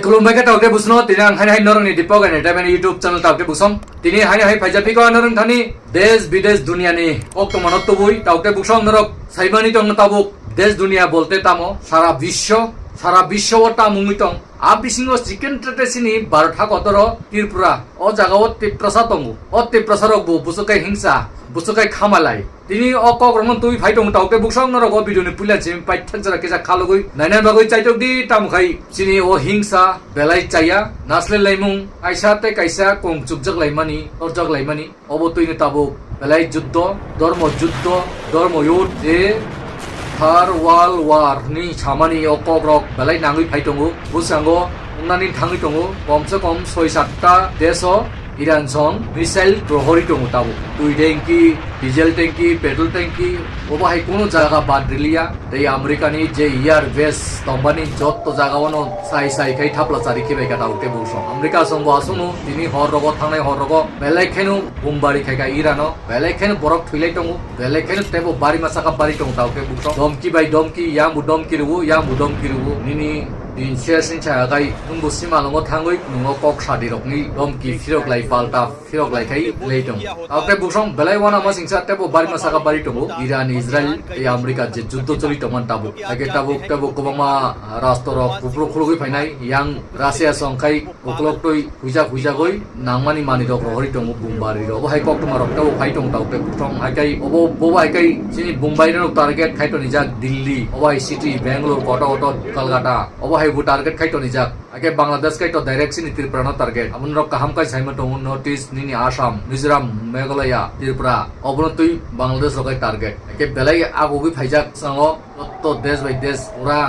खुलुमबाय तावके बुसनो तिनी आं हाय नरंनि दीपक एंटरटेनमेंट यूट्यूब चैनल तावके बुसम तिनी हाय फाइजाफिको नरं थानी देश विदेश दुनियानि अक्टमानो तबुई तावके बुसम नरक साइबानी तंग ताबुक देश दुनिया बोलते तामो सारा विश्व तामुंगि तंग आ बिसिंगो चिकेन ट्रेटेसिनी 12 कतर त्रिपुरा ओ जागाव तिप्रसा तंगु ओ तिप्रसारक बुसुकाय हिंसा बुसुकाय खामालाय तिनी अকক रमन तुई फाइटं तावके बुसम नरक भिडियोनि पुला जिम पाइथन जरा केजा खालगुई नायना बागै चाइतक दि तामखाय सिनी ओ हिंसा बेलाय चाया नासले लाइमुं आइसाते काइसा कंचुकजक लाइमानि अरजक लाइमानि अबो तुइनि ताबु बेलाय युद्ध धर्म युद्ध ए थार वाल वार नि सामानि अকক रक बेलाय नांगै फाइटंगु बुसांगो उनानि थांगै दंगु कमसे कम 6-7टा देशो Iran song missile prohori tong tabu tui tanki diesel tanki petrol tanki oba hai kono jaga bad dilia tei America ni je air base company jotto jaga ono sai kai thapla chari khibai ka taute buso America song bo asunu tini hor rogo thangnai hor rogo belai khenu bumbari khai ka Irano belai khenu borok thilai tong belai khenu tebo bari masaka bari tong taute buso domki bai domki yamu domki rubu nini din sin cha gai nungbu simalongo thangoi nungo kok sadirokni domki firok lai palta firok lai kai leitung apre busong belai wana ma singsa tebo bari masaka bari tobo Iran Israel e America je juddho choli toman tabu age tabu kobama rastoro kupro khulugoi phainai yang Russia songkai uklok toi huija goi nangmani mani rok rohori tomo bumbari ro hai kok tomar rok tabu phaitong taute busong hakai obo bobai kai sini Mumbai ro target khaitoni jak Delhi obai city Bangalore Kota Kolkata obo hai bu target khaitoni jak age Bangladesh kai to direct sini Tripura no target amun rok kaham kai saima to notice nini Assam Mizoram Meghalaya Tripura obno tui Bangladesh rokai target age belai agogi phaijak sango to desh by desh ura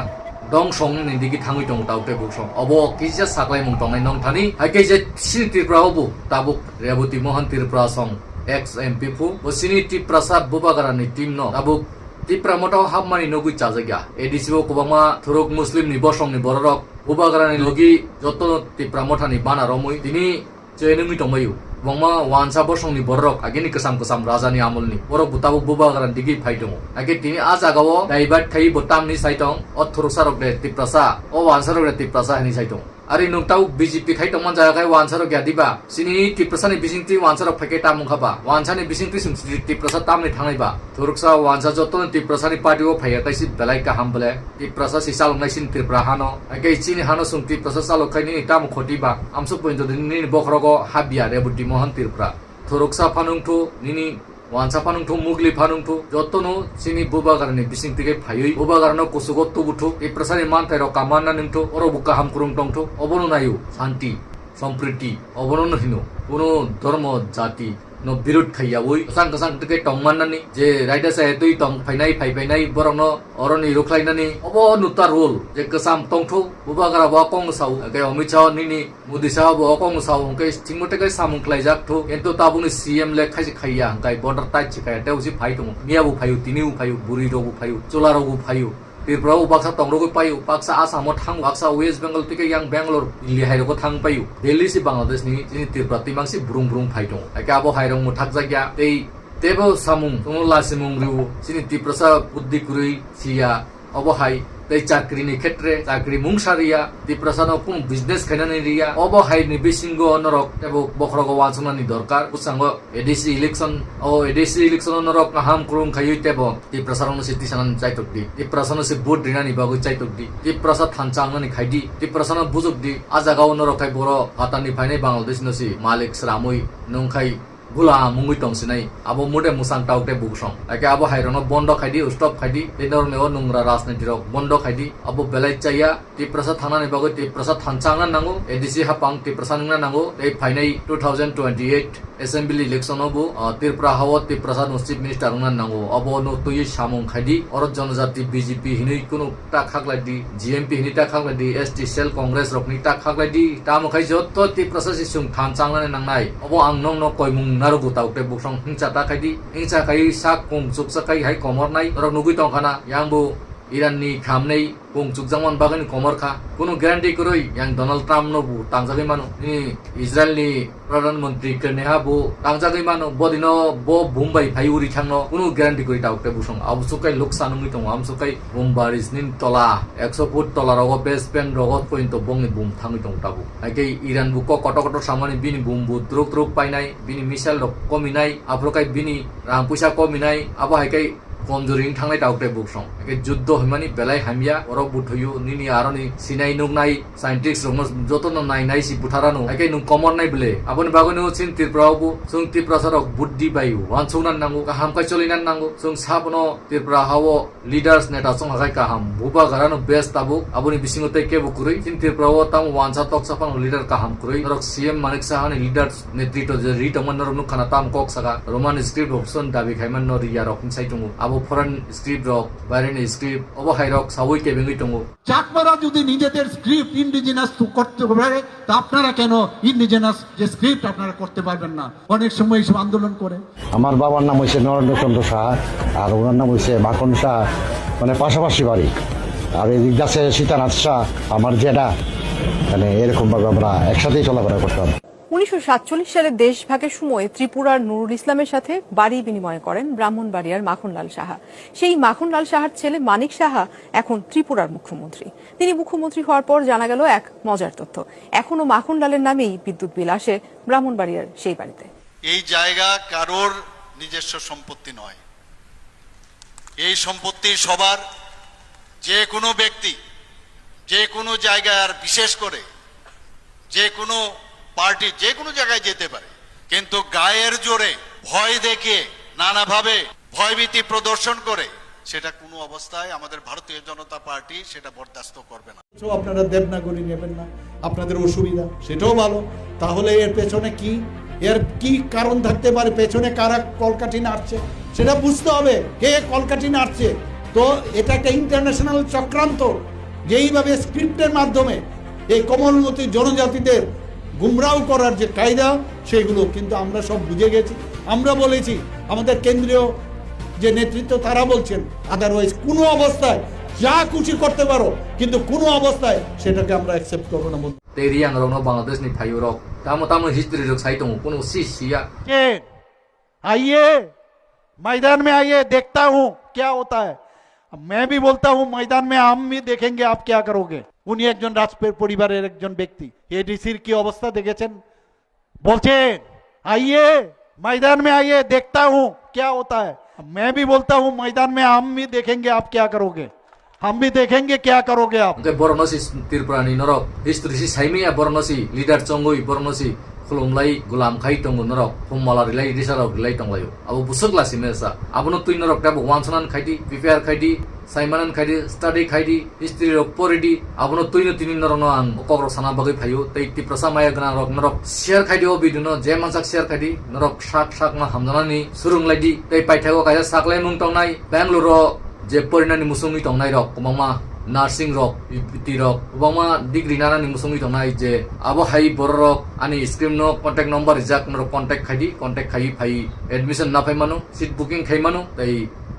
dong song ni digi thangui tong taute busong obo kija saklai mung tongnai nong thani age je sini Tripura obu tabuk Rebuti Mohan Tripura song ex MP fu osini Prasad Bubagarani team no tabuk Tripura moto hammani nogui chajagya edisibo kobama thuruk muslim ni bosong ni borok Bubagarani logi joto Tripura mothani bana romui tini chenungi tongmayu bongma wansa bosong ni borok ageni kesam raja ni amul ni borok butabu Bubagaran digi phaitong age tini a jagao daibat khai botam ni saitong o thurusarok de Triprasa o wansarok de Triprasa ni saitong Ari nungtau BJP khai tongman jaga kai wansarok gyadiba sini Triprasa ni bisingti wansarok phake tamung khaba wansa ni bisingti sum Triprasa tamni thangai ba thuruksa wansa joto Triprasa ni party o phaya kaisi belai ka hambale Triprasa si salong nai sin Tripura hano age chini hano sum Triprasa salok khai ni tam khoti ba amsu pointo ni bokhrogo habia Rebuti Mohan Tripura thuruksa phanungthu nini wansa phanungthu mugli phanungthu jotono sini Bubagarani bisingtige phayoi Bubagarano kusugo tubuthu Triprasa ni man thairo kamanna ningthu oro buka ham kurung tongthu obono nayu shanti sampriti obono no hino kono dharma jati no birut khaiya oi kasang tike tongmannani je raida sa etui tong phainai borongno oroni ruklainani obo nutar role je kasam tongthu Bubagara ba kong sau ke omicha nini modi sa bo kong sau ke chingmote ke samung klaijak thu ento tabuni CM le khaiya kai border tai chikai teusi phaitung miabu phayu tiniu phayu buri rogu phayu cholarogu phayu Tripura baksa tongrogo payu baksa Assam thang baksa West Bengal tike yang Bangalore Delhi hairoko thang payu Delhi si Bangladesh ni sini Tripura timangsi burung phaitong ake abo hairong muthak jagya tei tebo samung tungla simung riu sini Triprasa buddhi kurui sia abo hai tei chakri ni khetre chakri mungsaria Triprasa no kun business khainani ria obo hai ni bisingo norok tebo bokhrogo wansona ni dorkar usango ADC election norok ham kurung khayu tebo Triprasa no siti sanan chaitokdi Triprasa no se board rinani bagu chaitokdi Triprasa thanchang ni khaidi Triprasa no bujukdi ajaga norok khai boro hatani phainai Bangladesh no si Malik Sramoi nongkhai gula mungui tongsinai abo mude musang taute bugsong ake abo hairono bondo khaidi stop khaidi tenor ne nungra rajniti rok bondo khaidi abo belai chaya Triprasa thana ni bago Triprasa thanchanga nango ADC hapang Triprasa ningna nango ei phainai 2028 assembly election obo Tripura hawo Triprasa no chief minister ningna nango abo no tui samung khaidi oro janjati BJP hinui kuno ta khakladi GMP hinui ta khakladi ST cell congress rok ni ta khakladi tamo khai jotto Triprasa si sung thanchanga nangnai abo ang nong no koimung narugu taute buksong hingcha ta khaidi hingcha kai sak kung suksa kai hai komor nai rok nugui tong khana yangbu Iran ni khamnei pungchuk jangman bagani komor kha kuno guarantee koroi yang Donald Trump no bu tangjagai mano ni Israel ni Pradhan Mantri Neha bu tangjagai mano bodino bo Mumbai phaiuri thangno kuno guarantee kori taukte busong abusukai loksanungi tong amsukai bombaris nin tola 100 foot tola rogo base pen rogo point to bongni bum thangi tong tabu ake Iran bu ko koto samani bini bum bu truk painai bini missile rok kominai afrokai bini rang puisa kominai abo haikai কমজোরি থাংনাই দাউতে বুকসং একে যুদ্ধ হইমানি বেলাই হামিয়া অরক বুথইউ নিনি আরনি Sinai নুকনাই scientist রংস যতন নাই C বুথারানো একে নু common নাই বলে আপনি বাগনি চিন ত্রিপুরাবু সুং ত্রিপুরা সরক বুদ্ধি বায়ু ওয়ান সৌনান নাঙ্গু কাহামকাই চলিনান নাঙ্গু সুং সাবনো ত্রিপুরা হাও লিডার্স নেতা সং হাকাই কাহাম বুবা গারানো বেস তাবু আপনি বিসিংতে কে বুকুরই চিন ত্রিপুরাও তাম ওয়ানসা তক সাফান লিডার কাহাম কুরই নরক সিএম মানিক সাহানি লিডার্স নেতৃত্ব যে রিটমন নরক নুখানা তাম কক সাগা রোমান স্ক্রিপ্ট অপশন দাবি খাইমান নরি ইয়ারক সাইটুমু ফরেন স্ক্রিপ্ট রক বাইরেন স্ক্রিপ্ট অবহাই রক সাবই কেবেঙ্গি টঙ্গু চাকমারা যদি নিজেদের স্ক্রিপ্ট ইন্ডিজিনাস করতে পারে তা আপনারা কেন ইন্ডিজিনাস যে স্ক্রিপ্ট আপনারা করতে পারবেন না অনেক সময় এইসব আন্দোলন করে আমার বাবার নাম হয়েছে নরেন্দ্রচন্দ্র সাহা আর ওনার নাম হয়েছে মাখন শাহ মানে পাশাপাশি বাড়ি আর এদিক আছে সীতানাথ শাহ আমার জেডা মানে এরকম ভাবে আমরা একসাথেই চলাফেরা করতাম 1947 সালে দেশভাগের সময় ত্রিপুরার নুরুল ইসলামের সাথে বাড়ি বিনিময় করেন ব্রাহ্মণবাড়িয়ার মাখনলাল সাহা। সেই মাখনলাল সাহার ছেলে মানিক সাহা এখন ত্রিপুরার মুখ্যমন্ত্রী। তিনি মুখ্যমন্ত্রী হওয়ার পর জানা গেল এক মজার তথ্য, এখনো মাখনলালের নামেই বিদ্যুৎ বিল আসে ব্রাহ্মণবাড়িয়ার সেই বাড়িতে। এই জায়গা কারোর নিজস্ব সম্পত্তি নয়, এই সম্পত্তি সবার। যে কোনো ব্যক্তি যে কোনো জায়গায়, আর বিশেষ করে যে কোনো পার্টি যে কোনো জায়গায় যেতে পারে, কিন্তু গায়ের জোরে ভয় দেখে নানাভাবে ভয়ভীতি প্রদর্শন করে সেটা কোনো অবস্থায় আমাদের ভারতীয় জনতা পার্টি সেটা বরদাস্ত করবে না। আপনারা দেবনাগরী নেবেন না, আপনাদের অসুবিধা, সেটাও ভালো। তাহলে এর পেছনে কি কারণ থাকতে পারে, পেছনে কারা কলকাঠি নাড়ছে সেটা বুঝতে হবে, কে কলকাঠি নাড়ছে। তো এটা একটা ইন্টারন্যাশনাল চক্রান্ত, যেইভাবে স্ক্রিপ্টের মাধ্যমে এই কোমলমতি জনজাতিদের গুমরাও করার যে কায়দা, সেগুলো কিন্তু আমরা সব বুঝে গেছি। আমরা বলেছি, আমাদের কেন্দ্রীয় যে নেতৃত্ব তারা বলছেন আদারওয়াইজ কোনো অবস্থায় যা খুশি করতে পারো, কিন্তু কোনো অবস্থায় সেটাকে আমরা অ্যাকসেপ্ট করবো না। তেরিয়াং রং বাংলাদেশ নি ফাইউ রক তামো হিস্ট্রি রক সাইটং কোনো সিয়া आइए मैदान में आइए, देखता हूँ क्या होता है। मैं भी बोलता हूँ मैदान में हम भी देखेंगे आप क्या करोगे। উনি একজন রাজ পরিবারের একজন ব্যক্তি, এডিসির কি অবস্থা দেখেছেন। বলছেন आइए मैदान में आइए, देखता हूँ क्या होता है। मैं भी बोलता हूँ मैदान में हम भी देखेंगे आप क्या करोगे, हम भी देखेंगे क्या करोगे आप। बरनसी त्रिपुरानी नरक हिस्ट्री सि साइमिया बरनसी लिडार चंगुई बरनसी खुलुमलाई गुलाम खाई तंगु नरक फुममाला रिलाई रिसारक रिलाई तंगलायो अब बुसकलासि मेसा आबनो तुइ नरक दाबो वानसनान खाइदि प्रिपेयार खाइदि साइमानान खाइदि स्टाडि खाइदि हिस्ट्री रक परेदि आबनो तुइनो तिनि नरनो आं कक्र साना बगै फायो तै तिप्रसा माया गना रक नरक शेयर खाइदि ओ बिदुनो जे मानसाक शेयर खाइदि नरक साक मा हामजानानि सुरुंलाइदि तै पाइथागो काया साकलाय मुं तंनाय बेंगलुरु जे परिनानि मुसुंनि तंनाय रक कमामा नार्सिं रक टी रक उबामा डिग्री नानानि मुसुंनि तंनाय जे आबो हाई बर रक आनि स्क्रिप्ट नो कॉन्टैक्ट नंबर जाक नरक कॉन्टैक्ट खाइ फाइ एडमिशन ना फाइ मानो सीट बुकिंग खाइ मानो तै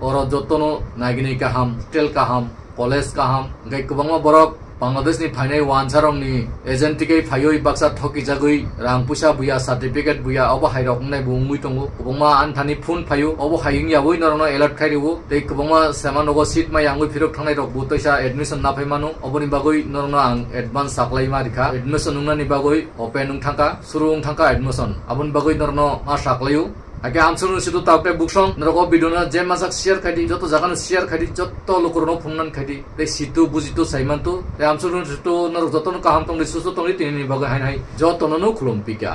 और जतनो नागिनि काहाम हॉस्टेल काहाम कॉलेज काहाम गै गोबांमा बरक बांग्लादेश नि फाइनाय वानसारंनि एजेंटिकै फायोय बाक्सा ठकी जागै रां पुसा बुया सर्टिफिकेट बुया अब हाइरक नै बुंगुइ तंगु गोबांमा आनथानि फुन फायो अब हाइं यावै नरनो अलर्ट खाइरिवो तै गोबांमा सेमानगो सीट माय आंगै फिरक थांनाय रक बुतैसा एडमिशन ना फाइ मानो अबनि बागै नरनो आं एडवांस साख्लाय मारिखा एडमिशन नुंनानि बागै ओपेन नुं थांका सुरु नुं थांका एडमिशन आबनि बागै नरनो मा साख्लायो आगे आमसुनु सिदु तावटे बुकसं नरको बिदुना जे मासाक शेयर खाइदि जतो जागानो शेयर खाइदि जतो लोकरनो फुननान खाइदि ते सितु बुजितु साइमानतु ते आमसुनु सितु नरक जतनो काहाम तंगि सुसु तंगि तिनि बागै हाय जतनो खुलुम पिका